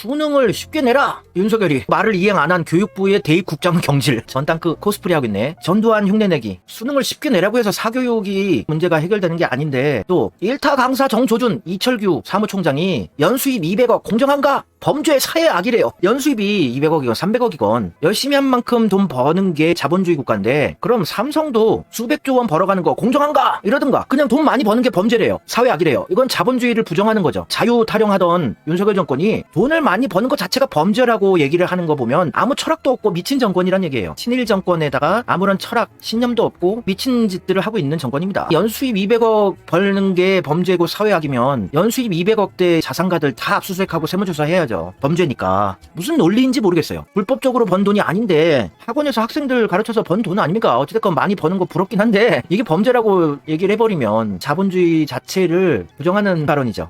수능을 쉽게 내라. 윤석열이 말을 이행 안 한 교육부의 대입국장 경질. 전 땅크 코스프레 하고 있네. 전두환 흉내내기. 수능을 쉽게 내라고 해서 사교육이 문제가 해결되는 게 아닌데, 또 1타 강사 정조준 이철규 사무총장이 연수입 200억 공정한가? 범죄 사회 악이래요. 연수입이 200억이건 300억이건 열심히 한 만큼 돈 버는 게 자본주의 국가인데, 그럼 삼성도 수백조 원 벌어가는 거 공정한가? 이러든가. 그냥 돈 많이 버는 게 범죄래요. 사회 악이래요. 이건 자본주의를 부정하는 거죠. 자유 타령하던 윤석열 정권이 돈을 많이 버는 것 자체가 범죄라고 얘기를 하는 거 보면 아무 철학도 없고 미친 정권이란 얘기예요. 친일 정권에다가 아무런 철학, 신념도 없고 미친 짓들을 하고 있는 정권입니다. 연수입 200억 벌는 게 범죄고 사회 악이면 연수입 200억대 자산가들 다 압수수색하고 세무조사 해야죠. 범죄니까. 무슨 논리인지 모르겠어요. 불법적으로 번 돈이 아닌데 학원에서 학생들 가르쳐서 번 돈 아닙니까? 어찌됐건 많이 버는 거 부럽긴 한데 이게 범죄라고 얘기를 해버리면 자본주의 자체를 부정하는 발언이죠.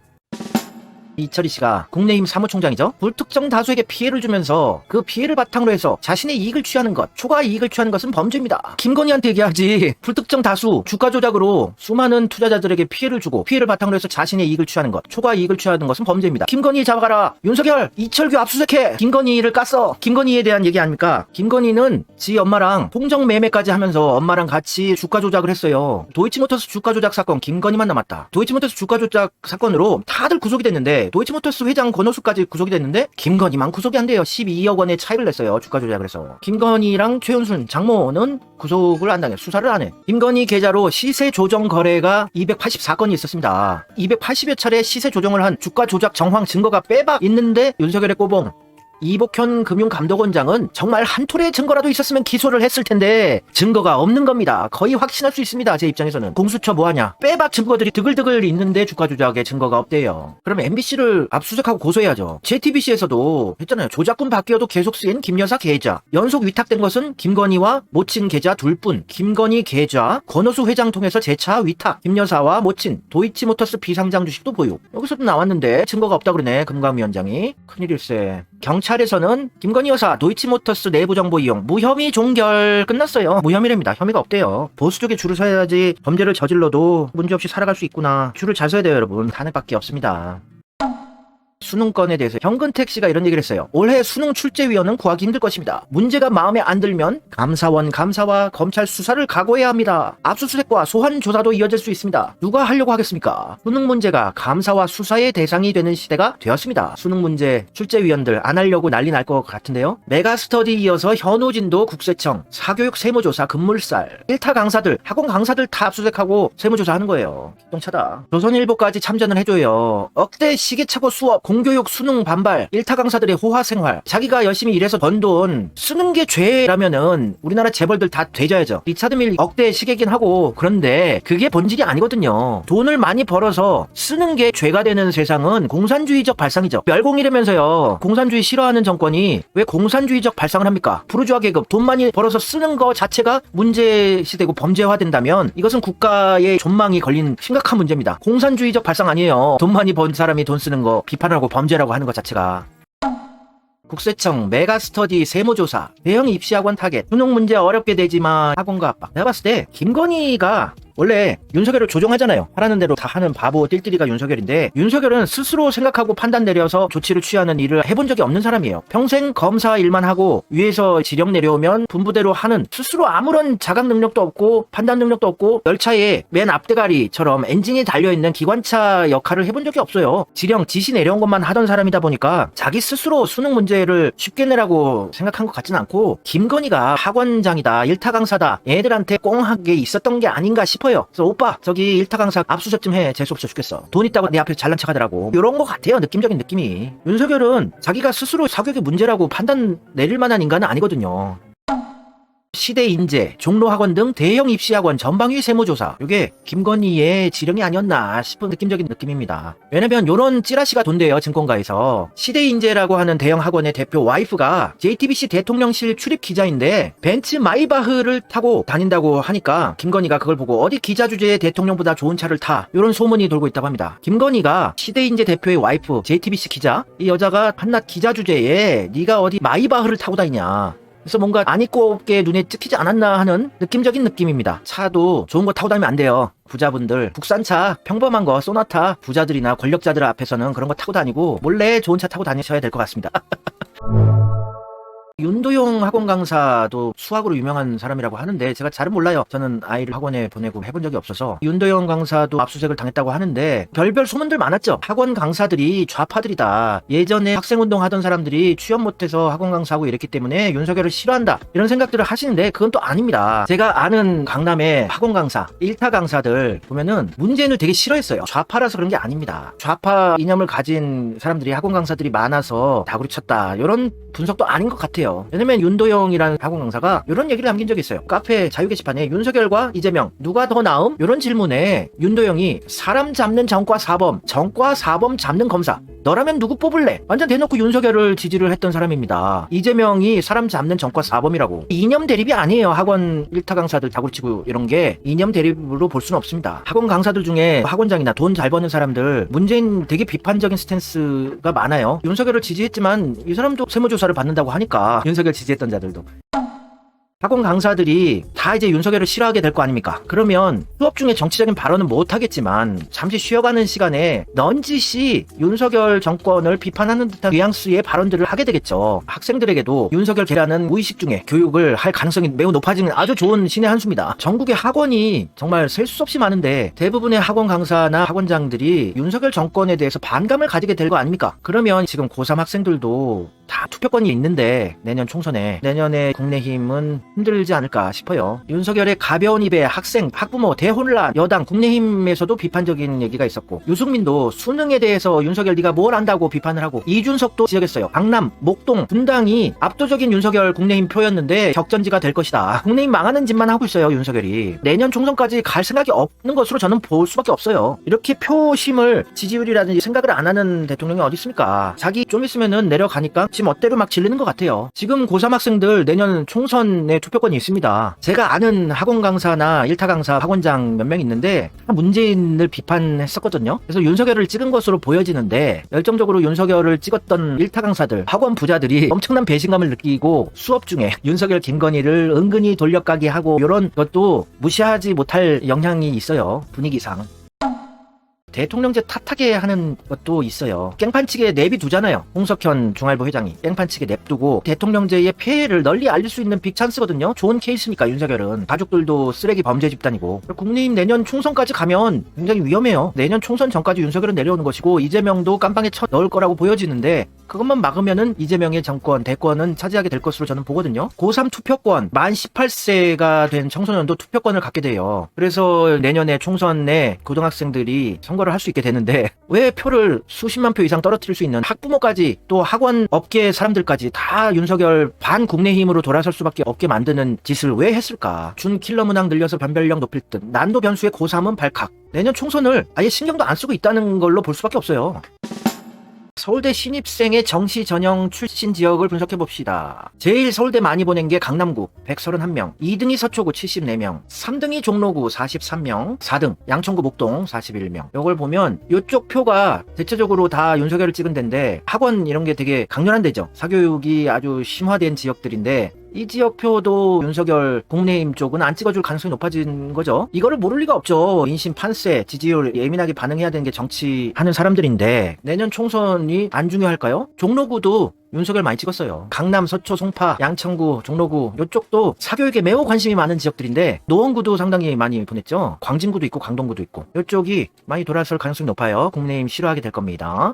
이철희 씨가 국내힘 사무총장이죠. 불특정 다수에게 피해를 주면서 그 피해를 바탕으로 해서 자신의 이익을 취하는 것, 추가 이익을 취하는 것은 범죄입니다. 김건희한테 얘기하지. 불특정 다수 주가 조작으로 수많은 투자자들에게 피해를 주고 피해를 바탕으로 해서 자신의 이익을 취하는 것, 추가 이익을 취하는 것은 범죄입니다. 김건희 잡아가라. 윤석열, 이철규 압수수색해. 김건희를 깠어. 김건희에 대한 얘기 아닙니까? 김건희는 지 엄마랑 통정 매매까지 하면서 엄마랑 같이 주가 조작을 했어요. 도이치모터스 주가 조작 사건 김건희만 남았다. 도이치모터스 주가 조작 사건으로 다들 구속이 됐는데 도이치모터스 회장 권오수까지 구속이 됐는데 김건희만 구속이 안 돼요. 12억 원의 차이를 냈어요. 주가 조작을 해서. 김건희랑 최은순 장모는 구속을 안 당해. 수사를 안 해. 김건희 계좌로 시세 조정 거래가 284건이 있었습니다. 280여 차례 시세 조정을 한 주가 조작 정황 증거가 빼박 있는데 윤석열의 꼬봉. 이복현 금융감독원장은 정말 한 톨의 증거라도 있었으면 기소를 했을 텐데 증거가 없는 겁니다. 거의 확신할 수 있습니다. 제 입장에서는. 공수처 뭐하냐. 빼박 증거들이 드글드글 있는데 주가 조작에 증거가 없대요. 그럼 MBC를 압수수색하고 고소해야죠. JTBC에서도 했잖아요. 조작군 바뀌어도 계속 쓰인 김여사 계좌. 연속 위탁된 것은 김건희와 모친 계좌 둘뿐. 김건희 계좌 권오수 회장 통해서 재차 위탁. 김여사와 모친 도이치모터스 비상장 주식도 보유. 여기서도 나왔는데 증거가 없다 그러네. 금감위원장이. 큰일일세. 경찰에서는 김건희 여사 도이치모터스 내부 정보 이용 무혐의 종결 끝났어요. 무혐의랍니다. 혐의가 없대요. 보수 쪽에 줄을 서야지 범죄를 저질러도 문제없이 살아갈 수 있구나. 줄을 잘 서야 돼요, 여러분. 탄핵밖에 없습니다. 수능권에 대해서 현근택 씨가 이런 얘기를 했어요. 올해 수능 출제위원은 구하기 힘들 것입니다. 문제가 마음에 안 들면 감사원 감사와 검찰 수사를 각오해야 합니다. 압수수색과 소환 조사도 이어질 수 있습니다. 누가 하려고 하겠습니까? 수능 문제가 감사와 수사의 대상이 되는 시대가 되었습니다. 수능 문제 출제위원들 안 하려고 난리 날 것 같은데요. 메가스터디 이어서 현우진도 국세청 사교육 세무조사 급물살 1타 강사들 학원 강사들 다 압수수색하고 세무조사하는 거예요. 기똥차다. 조선일보까지 참전을 해줘요. 억대 시계차고 수업 공교육 수능 반발 1타 강사들의 호화 생활 자기가 열심히 일해서 번 돈 쓰는 게 죄라면은 우리나라 재벌들 다 되져야죠. 리차드 밀 억대 시계긴 하고 그런데 그게 본질이 아니거든요. 돈을 많이 벌어서 쓰는 게 죄가 되는 세상은 공산주의적 발상이죠. 멸공이라면서요. 공산주의 싫어하는 정권이 왜 공산주의적 발상을 합니까? 부르주아 계급 돈 많이 벌어서 쓰는 거 자체가 문제시되고 범죄화된다면 이것은 국가의 존망이 걸린 심각한 문제입니다. 공산주의적 발상 아니에요. 돈 많이 번 사람이 돈 쓰는 거 비판하고 범죄라고 하는 것 자체가. 국세청 메가스터디 세무조사 대형 입시학원 타겟 수능 문제 어렵게 되지만 학원가 압박. 내가 봤을 때 김건희가 원래 윤석열을 조종하잖아요. 하라는 대로 다 하는 바보 띨띨이가 윤석열인데 윤석열은 스스로 생각하고 판단 내려서 조치를 취하는 일을 해본 적이 없는 사람이에요. 평생 검사 일만 하고 위에서 지령 내려오면 분부대로 하는 스스로 아무런 자각 능력도 없고 판단 능력도 없고 열차의 맨 앞대가리처럼 엔진이 달려있는 기관차 역할을 해본 적이 없어요. 지령 지시 내려온 것만 하던 사람이다 보니까 자기 스스로 수능 문제를 쉽게 내라고 생각한 것 같진 않고 김건희가 학원장이다 1타 강사다 얘들한테 꽁하게 있었던 게 아닌가 싶어요. 그래서 오빠 저기 1타 강사 압수수색 좀 해. 재수없어 죽겠어. 돈 있다고 내 앞에서 잘난 척하더라고. 이런 거 같아요. 느낌적인 느낌이. 윤석열은 자기가 스스로 사교육의 문제라고 판단 내릴 만한 인간은 아니거든요. 시대인재, 종로학원 등 대형 입시학원 전방위 세무조사. 이게 김건희의 지령이 아니었나 싶은 느낌적인 느낌입니다. 왜냐면 요런 찌라시가 돈대요. 증권가에서. 시대인재라고 하는 대형 학원의 대표 와이프가 JTBC 대통령실 출입 기자인데 벤츠 마이바흐를 타고 다닌다고 하니까 김건희가 그걸 보고 어디 기자 주제에 대통령보다 좋은 차를 타. 요런 소문이 돌고 있다고 합니다. 김건희가 시대인재 대표의 와이프 JTBC 기자 이 여자가 한낱 기자 주제에 네가 어디 마이바흐를 타고 다니냐. 그래서 뭔가 안 입고 없게 눈에 찍히지 않았나 하는 느낌적인 느낌입니다. 차도 좋은 거 타고 다니면 안 돼요. 부자분들 국산차 평범한 거 소나타 부자들이나 권력자들 앞에서는 그런 거 타고 다니고 몰래 좋은 차 타고 다니셔야 될 것 같습니다. 윤도용 학원 강사도 수학으로 유명한 사람이라고 하는데 제가 잘은 몰라요. 저는 아이를 학원에 보내고 해본 적이 없어서. 윤도용 강사도 압수수색을 당했다고 하는데 별별 소문들 많았죠. 학원 강사들이 좌파들이다. 예전에 학생운동 하던 사람들이 취업 못해서 학원 강사하고 이랬기 때문에 윤석열을 싫어한다. 이런 생각들을 하시는데 그건 또 아닙니다. 제가 아는 강남의 학원 강사, 일타 강사들 보면은 문재인을 되게 싫어했어요. 좌파라서 그런 게 아닙니다. 좌파 이념을 가진 사람들이 학원 강사들이 많아서 다구리 쳤다. 이런 분석도 아닌 것 같아요. 왜냐면 윤도영이라는 학원 강사가 이런 얘기를 남긴 적이 있어요. 카페 자유 게시판에 윤석열과 이재명 누가 더 나음? 이런 질문에 윤도영이 사람 잡는 전과 사범 잡는 검사 너라면 누구 뽑을래? 완전 대놓고 윤석열을 지지를 했던 사람입니다. 이재명이 사람 잡는 전과 사범이라고. 이념 대립이 아니에요. 학원 일타 강사들 다구치고 이런 게 이념 대립으로 볼 수는 없습니다. 학원 강사들 중에 학원장이나 돈 잘 버는 사람들 문재인 되게 비판적인 스탠스가 많아요. 윤석열을 지지했지만 이 사람도 세무조사를 받는다고 하니까 윤석열 지지했던 자들도. 학원 강사들이 다 이제 윤석열을 싫어하게 될 거 아닙니까? 그러면 수업 중에 정치적인 발언은 못하겠지만 잠시 쉬어가는 시간에 넌지시 윤석열 정권을 비판하는 듯한 뉘앙스의 발언들을 하게 되겠죠. 학생들에게도 윤석열 계라는 무의식 중에 교육을 할 가능성이 매우 높아지는 아주 좋은 신의 한 수입니다. 전국의 학원이 정말 셀 수 없이 많은데 대부분의 학원 강사나 학원장들이 윤석열 정권에 대해서 반감을 가지게 될 거 아닙니까? 그러면 지금 고3 학생들도 다 투표권이 있는데 내년 총선에 내년에 국민의힘은 힘들지 않을까 싶어요. 윤석열의 가벼운 입에 학생, 학부모, 대혼란, 여당, 국민의힘에서도 비판적인 얘기가 있었고 유승민도 수능에 대해서 윤석열 네가 뭘 안다고 비판을 하고 이준석도 지적했어요. 강남, 목동, 분당이 압도적인 윤석열 국민의힘 표였는데 격전지가 될 것이다. 국민의힘 망하는 짓만 하고 있어요. 윤석열이. 내년 총선까지 갈 생각이 없는 것으로 저는 볼 수밖에 없어요. 이렇게 표심을 지지율이라든지 생각을 안 하는 대통령이 어디 있습니까? 자기 좀 있으면은 내려가니까 지금 멋대로 막 질르는 것 같아요. 지금 고3 학생들 내년 총선에 투표권이 있습니다. 제가 아는 학원 강사나 일타 강사 학원장 몇 명 있는데 문재인을 비판했었거든요. 그래서 윤석열을 찍은 것으로 보여지는데 열정적으로 윤석열을 찍었던 일타 강사들, 학원 부자들이 엄청난 배신감을 느끼고 수업 중에 윤석열 김건희를 은근히 돌려가게 하고 이런 것도 무시하지 못할 영향이 있어요. 분위기상. 대통령제 탓하게 하는 것도 있어요. 깽판치게 내비두잖아요. 홍석현 중앙일보 회장이 깽판치게 냅두고 대통령제의 폐해를 널리 알릴 수 있는 빅찬스거든요. 좋은 케이스니까 윤석열은. 가족들도 쓰레기 범죄 집단이고. 국민의힘 내년 총선까지 가면 굉장히 위험해요. 내년 총선 전까지 윤석열은 내려오는 것이고 이재명도 깜빵에 쳐 넣을 거라고 보여지는데 그것만 막으면은 이재명의 정권, 대권은 차지하게 될 것으로 저는 보거든요. 고3 투표권, 만 18세가 된 청소년도 투표권을 갖게 돼요. 그래서 내년에 총선에 고등학생들이 선거를 할 수 있게 되는데 왜 표를 수십만 표 이상 떨어뜨릴 수 있는 학부모까지 또 학원 업계 사람들까지 다 윤석열 반 국민의힘으로 돌아설 수밖에 없게 만드는 짓을 왜 했을까? 준 킬러 문항 늘려서 변별력 높일 듯 난도 변수의 고3은 발칵. 내년 총선을 아예 신경도 안 쓰고 있다는 걸로 볼 수밖에 없어요. 서울대 신입생의 정시 전형 출신 지역을 분석해봅시다. 제일 서울대 많이 보낸 게 강남구 131명, 2등이 서초구 74명, 3등이 종로구 43명, 4등 양천구 목동 41명. 이걸 보면 이쪽 표가 대체적으로 다 윤석열을 찍은 데인데 학원 이런 게 되게 강렬한 데죠. 사교육이 아주 심화된 지역들인데 이 지역표도 윤석열 국민의힘 쪽은 안 찍어줄 가능성이 높아진 거죠. 이거를 모를 리가 없죠. 인심 판세, 지지율 예민하게 반응해야 되는 게 정치하는 사람들인데 내년 총선이 안 중요할까요? 종로구도 윤석열 많이 찍었어요. 강남, 서초, 송파, 양천구, 종로구 이쪽도 사교육에 매우 관심이 많은 지역들인데 노원구도 상당히 많이 보냈죠. 광진구도 있고 강동구도 있고 이쪽이 많이 돌아설 가능성이 높아요. 국민의힘 싫어하게 될 겁니다.